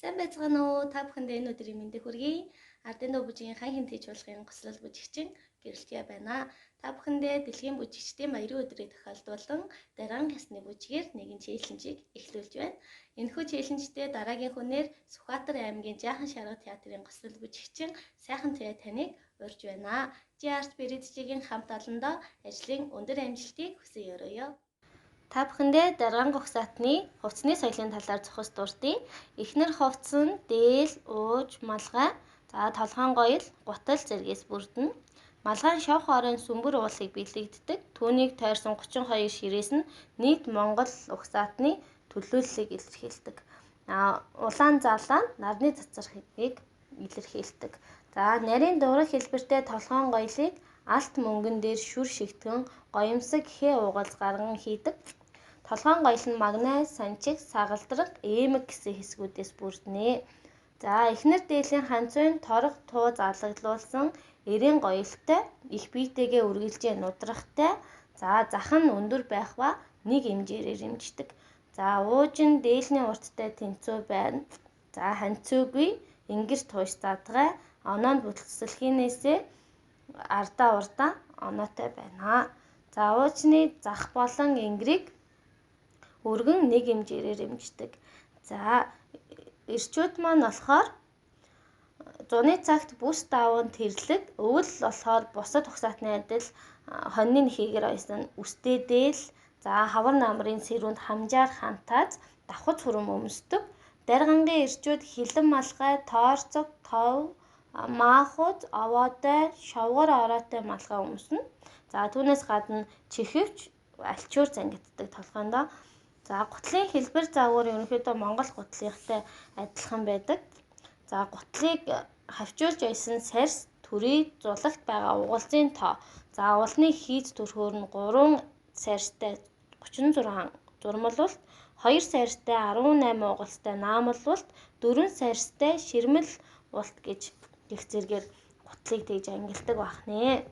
Сайн байцгаана уу? Та бүхэндээ энэ өдрийн мэндийг хүргэе. Ардын дуу бүжгийн хан хинтэж чуулгын гослол бүжигчин гэрэлтгий байна. Та бүхэндээ дэлхийн бүжигчдийн баярын өдрийг тохиолдуулан дараан ясны бүжгээр нэгэн челленжийг эхлүүлж байна. Энэхүү челленжтэй дараагийн хүнээр Сүхбаатар аймгийн Жаахан шарга театрын гослол бүжигчин сайхан цай таныг урьж байна. Арт Бэрэтжигийн хамт олондоо ажлын өндөр амжилтыг хүсье өрөөё. Та бүхэндээ даргаан гогсаатны хувцсны соёлын талаар зохис дурдъя. Эхнэр хувцс нь дээл, ууж, малгай, толгоон гоёл, гутал зэргээс бүрдэнэ. Малгай нь шавх орон сүмбэр уулыг бэлэгддэг. Түүнийг тойрсон 32 ширээс нь нийт Монгол угсаатны төлөөллийг илэрхийлдэг. Улаан залаа нь нарны цацрахыг илэрхийлдэг. Нарийн дурах хэлбэртэй толгоон гоёлыг алт мөнгөн дээр шүр шигтгэн гоёмсог хээ уугалз гарган хийдэг. Толгоон гоёл нь магнай, санчиг, сагалдраг, ээмэг гэсэн хэсгүүдээс бүрдэнэ. Эхнэр дээлийн ханцуйн торог туу залгаглуулсан эрийн гоёлтой, их биетэйгээ үргэлжээ нудрахтай, зах нь өндөр байх ба нэг хэмжээрээр хэмждэг. Ууж нь дээлний урттай тэнцүү байна. Ханцуугүй, ингэр туйш задгай, оноонд бүтэлсэлхийнээсээ ардаа урдаа оноотой байна. Уучны зах болон ингэрийг өргөн нэг хэмжээрээр хэмждэг. Эрчүүд маань болохоор зуны цагт бүс даван тэрлэг, өвөл болохоор бусад угсаатны адил хоньны нэхийгээр ойсон үстэй дээл, хавар намрын сэрүүнд хамжаар хантааз давхуц хүрэн өмсдөг. Даргангийн эрчүүд хилэн малгай, тоорцог, тов, маахуз, овоотой, шовгор ороотой малгай өмснө. Түүнээс гадна чихвч, альчуур зангиддаг толгойндоо. Гутлын хэлбэр загвар ерөнхийдөө Монгол гутлынхтай адилхан байдаг. Гутлыг хавчуулж байсан сарс, түрий, зулагт байгаа угалзын тоо. Улны хийц төрхөөр нь 3 сарстай 36 зурмалвалт, 2 сарстай 18 угалзтай наамалвалт, 4 сарстай ширмэл улт гэж гэх зэргээр гутлыг тэгж ангилдаг байх нэ.